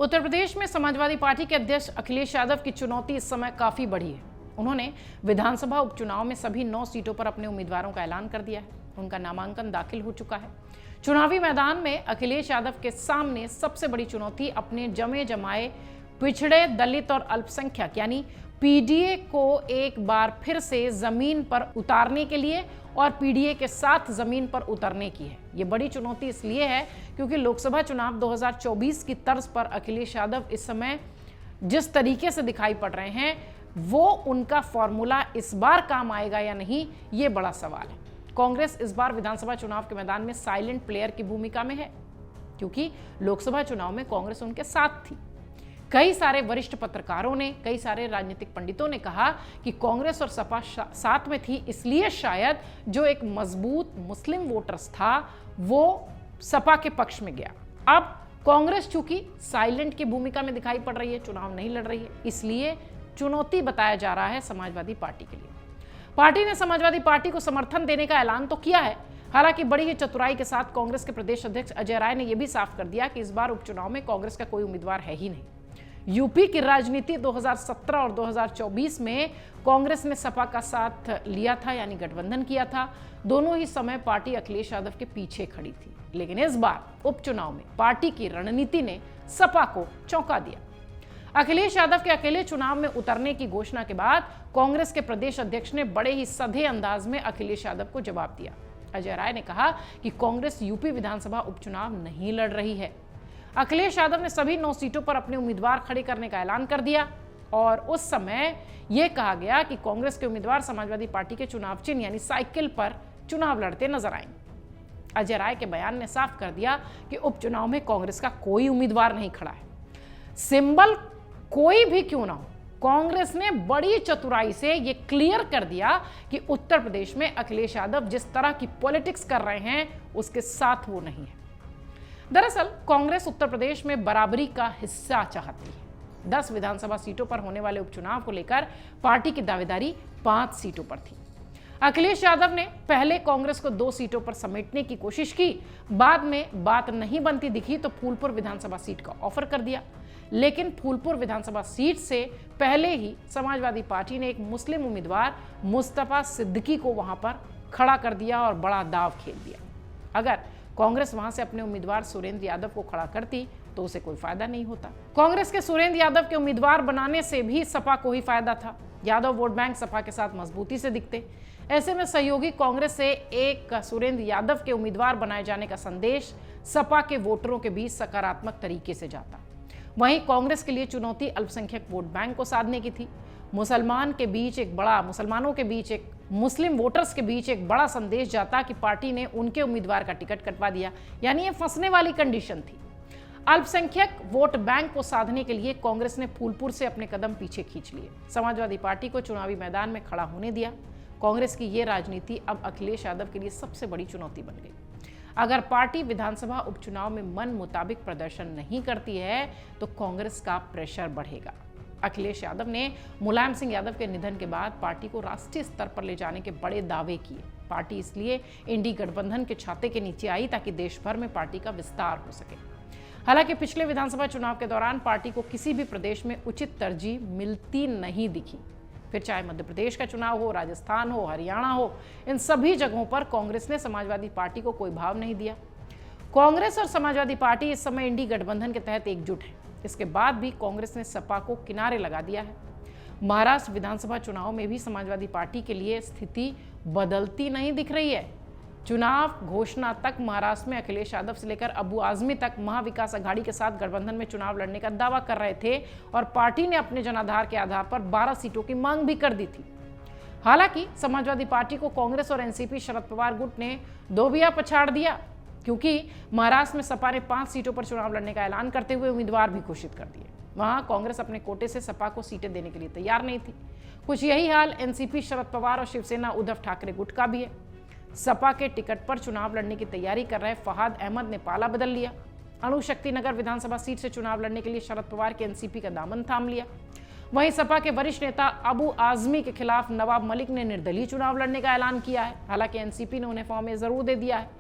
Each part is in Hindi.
उत्तर प्रदेश में समाजवादी पार्टी के अध्यक्ष अखिलेश यादव की चुनौती इस समय काफी बड़ी है। उन्होंने विधानसभा उपचुनाव में सभी 9 सीटों पर अपने उम्मीदवारों का ऐलान कर दिया है। उनका नामांकन दाखिल हो चुका है। चुनावी मैदान में अखिलेश यादव के सामने सबसे बड़ी चुनौती अपने जमे जमाए पिछड़े, दलित और अल्पसंख्यक यानी पीडीए को एक बार फिर से जमीन पर उतारने के लिए और पीडीए के साथ जमीन पर उतरने की है। ये बड़ी चुनौती इसलिए है क्योंकि लोकसभा चुनाव 2024 की तर्ज पर अखिलेश यादव इस समय जिस तरीके से दिखाई पड़ रहे हैं, वो उनका फॉर्मूला इस बार काम आएगा या नहीं, ये बड़ा सवाल है। कांग्रेस इस बार विधानसभा चुनाव के मैदान में साइलेंट प्लेयर की भूमिका में है, क्योंकि लोकसभा चुनाव में कांग्रेस उनके साथ थी। कई सारे वरिष्ठ पत्रकारों ने, कई सारे राजनीतिक पंडितों ने कहा कि कांग्रेस और सपा साथ में थी, इसलिए शायद जो एक मजबूत मुस्लिम वोटर्स था वो सपा के पक्ष में गया। अब कांग्रेस चूंकि साइलेंट की भूमिका में दिखाई पड़ रही है, चुनाव नहीं लड़ रही है, इसलिए चुनौती बताया जा रहा है समाजवादी पार्टी के लिए। पार्टी ने समाजवादी पार्टी को समर्थन देने का ऐलान तो किया है। हालांकि बड़ी ही चतुराई के साथ कांग्रेस के प्रदेश अध्यक्ष अजय राय ने यह भी साफ कर दिया कि इस बार उपचुनाव में कांग्रेस का कोई उम्मीदवार है ही नहीं। यूपी की राजनीति 2017 और 2024 में कांग्रेस ने सपा का साथ लिया था, यानी गठबंधन किया था। दोनों ही समय पार्टी अखिलेश यादव के पीछे खड़ी थी, लेकिन इस बार उपचुनाव में पार्टी की रणनीति ने सपा को चौंका दिया। अखिलेश यादव के अकेले चुनाव में उतरने की घोषणा के बाद कांग्रेस के प्रदेश अध्यक्ष ने बड़े ही सधे अंदाज में अखिलेश यादव को जवाब दिया। अजय राय ने कहा कि कांग्रेस यूपी विधानसभा उपचुनाव नहीं लड़ रही है। अखिलेश यादव ने सभी 9 सीटों पर अपने उम्मीदवार खड़े करने का ऐलान कर दिया और उस समय यह कहा गया कि कांग्रेस के उम्मीदवार समाजवादी पार्टी के चुनाव चिन्ह यानी साइकिल पर चुनाव लड़ते नजर आएंगे। अजय राय के बयान ने साफ कर दिया कि उपचुनाव में कांग्रेस का कोई उम्मीदवार नहीं खड़ा है। सिंबल कोई भी क्यों ना हो, कांग्रेस ने बड़ी चतुराई से यह क्लियर कर दिया कि उत्तर प्रदेश में अखिलेश यादव जिस तरह की पॉलिटिक्स कर रहे हैं उसके साथ वो नहीं है। दरअसल कांग्रेस उत्तर प्रदेश में बराबरी का हिस्सा चाहती है। 10 विधानसभा सीटों पर होने वाले उपचुनाव को लेकर पार्टी की दावेदारी 5 सीटों पर थी। अखिलेश यादव ने पहले कांग्रेस को 2 सीटों पर समेटने की कोशिश की, बाद में बात नहीं बनती दिखी तो फूलपुर विधानसभा सीट का ऑफर कर दिया। लेकिन फूलपुर विधानसभा सीट से पहले ही समाजवादी पार्टी ने एक मुस्लिम उम्मीदवार मुस्तफा सिद्दीकी को वहां पर खड़ा कर दिया और बड़ा दाव खेल दिया। अगर कांग्रेस वहां से अपने उम्मीदवार सुरेंद्र यादव को खड़ा करती तो उसे कोई फायदा नहीं होता। कांग्रेस के सुरेंद्र यादव के उम्मीदवार बनाने से भी सपा को ही फायदा था। यादव वोट बैंक सपा के साथ मजबूती से दिखते। ऐसे में सहयोगी कांग्रेस से एक सुरेंद्र यादव के उम्मीदवार बनाए जाने का संदेश सपा के वोटरों के बीच सकारात्मक तरीके से जाता। वहीं कांग्रेस के लिए चुनौती अल्पसंख्यक वोट बैंक को साधने की थी। मुसलमानों के बीच एक मुस्लिम वोटर्स के बीच एक बड़ा संदेश जाता कि पार्टी ने उनके उम्मीदवार का टिकट कटवा दिया, यानी ये फंसने वाली कंडीशन थी। अल्पसंख्यक वोट बैंक को साधने के लिए कांग्रेस ने फूलपुर से अपने कदम पीछे खींच लिए, समाजवादी पार्टी को चुनावी मैदान में खड़ा होने दिया। कांग्रेस की ये राजनीति अब अखिलेश यादव के लिए सबसे बड़ी चुनौती बन गई। अगर पार्टी विधानसभा उपचुनाव में मन मुताबिक प्रदर्शन नहीं करती है तो कांग्रेस का प्रेशर बढ़ेगा। अखिलेश यादव ने मुलायम सिंह यादव के निधन के बाद पार्टी को राष्ट्रीय स्तर पर ले जाने के बड़े दावे किए। पार्टी इसलिए इंडी गठबंधन के छाते के नीचे आई ताकि देश भर में पार्टी का विस्तार हो सके। हालांकि पिछले विधानसभा चुनाव के दौरान पार्टी को किसी भी प्रदेश में उचित तरजीह मिलती नहीं दिखी। फिर चाहे मध्य प्रदेश का चुनाव हो, राजस्थान हो, हरियाणा हो, इन सभी जगहों पर कांग्रेस ने समाजवादी पार्टी को कोई भाव नहीं दिया। कांग्रेस और समाजवादी पार्टी इस समय इंडी गठबंधन के तहत एकजुट है। इसके बाद भी कांग्रेस ने सपा को किनारे लगा दिया है। महाराष्ट्र विधानसभा चुनाव में भी समाजवादी पार्टी के लिए स्थिति बदलती नहीं दिख रही है। चुनाव घोषणा तक महाराष्ट्र में अखिलेश यादव से लेकर अबू आजमी तक महाविकास अघाड़ी के साथ गठबंधन में चुनाव लड़ने का दावा कर रहे थे और पार्टी ने अपने जनाधार के आधार पर 12 सीटों की मांग भी कर दी थी। हालांकि समाजवादी पार्टी को कांग्रेस और एनसीपी शरद पवार गुट ने धोबिया पछाड़ दिया, क्योंकि महाराष्ट्र में सपा ने 5 सीटों पर चुनाव लड़ने का ऐलान करते हुए उम्मीदवार भी घोषित कर दिए। वहां कांग्रेस अपने कोटे से सपा को सीटें देने के लिए तैयार नहीं थी। कुछ यही हाल एनसीपी शरद पवार और शिवसेना उद्धव ठाकरे गुट का भी है। सपा के टिकट पर चुनाव लड़ने की तैयारी कर रहे फहाद अहमद ने पाला बदल लिया। अणुशक्ति नगर विधानसभा सीट से चुनाव लड़ने के लिए शरद पवार के एनसीपी का दामन थाम लिया। वहीं सपा के वरिष्ठ नेता अबू आजमी के खिलाफ नवाब मलिक ने निर्दलीय चुनाव लड़ने का ऐलान किया है। हालांकि एनसीपी ने उन्हें फॉर्म जरूर दे दिया है।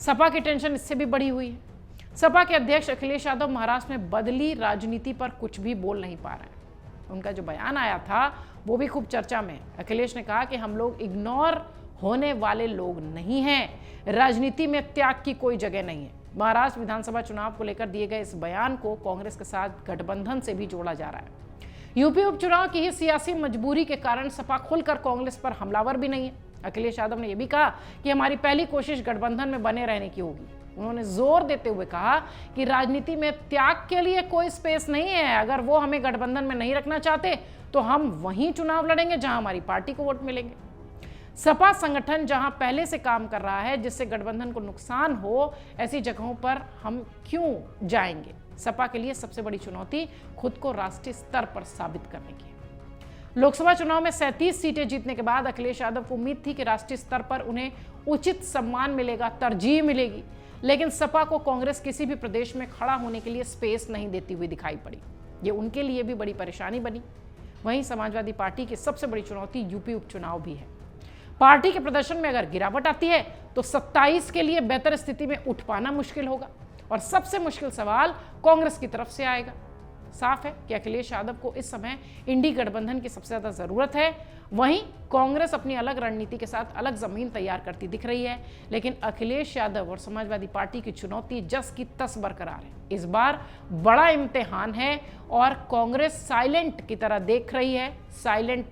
सपा की टेंशन इससे भी बढ़ी हुई है। सपा के अध्यक्ष अखिलेश यादव महाराष्ट्र में बदली राजनीति पर कुछ भी बोल नहीं पा रहे हैं। उनका जो बयान आया था वो भी खूब चर्चा में। अखिलेश ने कहा कि हम लोग इग्नोर होने वाले लोग नहीं हैं, राजनीति में त्याग की कोई जगह नहीं है। महाराष्ट्र विधानसभा चुनाव को लेकर दिए गए इस बयान को कांग्रेस के साथ गठबंधन से भी जोड़ा जा रहा है। यूपी उपचुनाव की ही सियासी मजबूरी के कारण सपा खुलकर कांग्रेस पर हमलावर भी नहीं है। अखिलेश यादव ने यह भी कहा कि हमारी पहली कोशिश गठबंधन में बने रहने की होगी। उन्होंने जोर देते हुए कहा कि राजनीति में त्याग के लिए कोई स्पेस नहीं है। अगर वो हमें गठबंधन में नहीं रखना चाहते तो हम वहीं चुनाव लड़ेंगे जहां हमारी पार्टी को वोट मिलेंगे। सपा संगठन जहां पहले से काम कर रहा है जिससे गठबंधन को नुकसान हो, ऐसी जगहों पर हम क्यों जाएंगे। सपा के लिए सबसे बड़ी चुनौती खुद को राष्ट्रीय स्तर पर साबित करने की है। लोकसभा चुनाव में 37 सीटें जीतने के बाद अखिलेश यादव को उम्मीद थी कि राष्ट्रीय स्तर पर उन्हें उचित सम्मान मिलेगा, तरजीह मिलेगी, लेकिन सपा को कांग्रेस किसी भी प्रदेश में खड़ा होने के लिए स्पेस नहीं देती हुई दिखाई पड़ी। ये उनके लिए भी बड़ी परेशानी बनी। वहीं समाजवादी पार्टी की सबसे बड़ी चुनौती यूपी उपचुनाव भी है। पार्टी के प्रदर्शन में अगर गिरावट आती है तो 27 के लिए बेहतर स्थिति में उठ पाना मुश्किल होगा और सबसे मुश्किल सवाल कांग्रेस की तरफ से आएगा। साफ है कि अखिलेश यादव को इस समय इंडी गठबंधन की सबसे ज्यादा जरूरत है। वहीं कांग्रेस अपनी अलग रणनीति के साथ अलग जमीन तैयार करती दिख रही है, लेकिन अखिलेश यादव और समाजवादी पार्टी की चुनौती जस की तस बरकरार है। इस बार बड़ा इम्तिहान है और कांग्रेस साइलेंट की तरह देख रही है, साइलेंट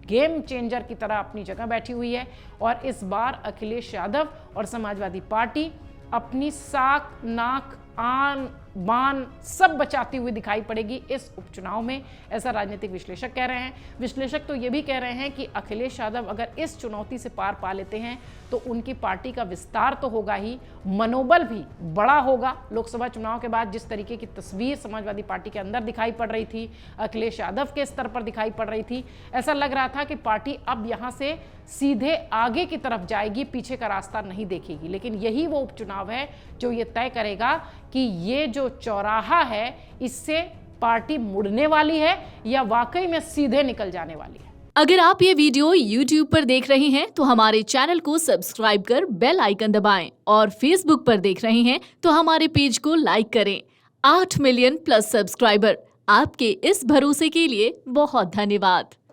गेम चेंजर की तरह अपनी जगह बैठी हुई है और इस बार अखिलेश यादव और समाजवादी पार्टी अपनी साख, नाक, आन, बान सब बचाती हुई दिखाई पड़ेगी इस उपचुनाव में, ऐसा राजनीतिक विश्लेषक कह रहे हैं। विश्लेषक तो ये भी कह रहे हैं कि अखिलेश यादव अगर इस चुनौती से पार पा लेते हैं तो उनकी पार्टी का विस्तार तो होगा ही, मनोबल भी बड़ा होगा। लोकसभा चुनाव के बाद जिस तरीके की तस्वीर समाजवादी पार्टी के अंदर दिखाई पड़ रही थी, अखिलेश यादव के स्तर पर दिखाई पड़ रही थी, ऐसा लग रहा था कि पार्टी अब यहाँ से सीधे आगे की तरफ जाएगी, पीछे का रास्ता नहीं देखेगी। लेकिन यही वो उपचुनाव है जो ये तय करेगा कि ये जो चौराहा है इससे पार्टी मुड़ने वाली है या वाकई में सीधे निकल जाने वाली है। अगर आप ये वीडियो YouTube पर देख रहे हैं तो हमारे चैनल को सब्सक्राइब कर बेल आइकन दबाएं और Facebook पर देख रहे हैं तो हमारे पेज को लाइक करें। 8 मिलियन प्लस सब्सक्राइबर, आपके इस भरोसे के लिए बहुत धन्यवाद।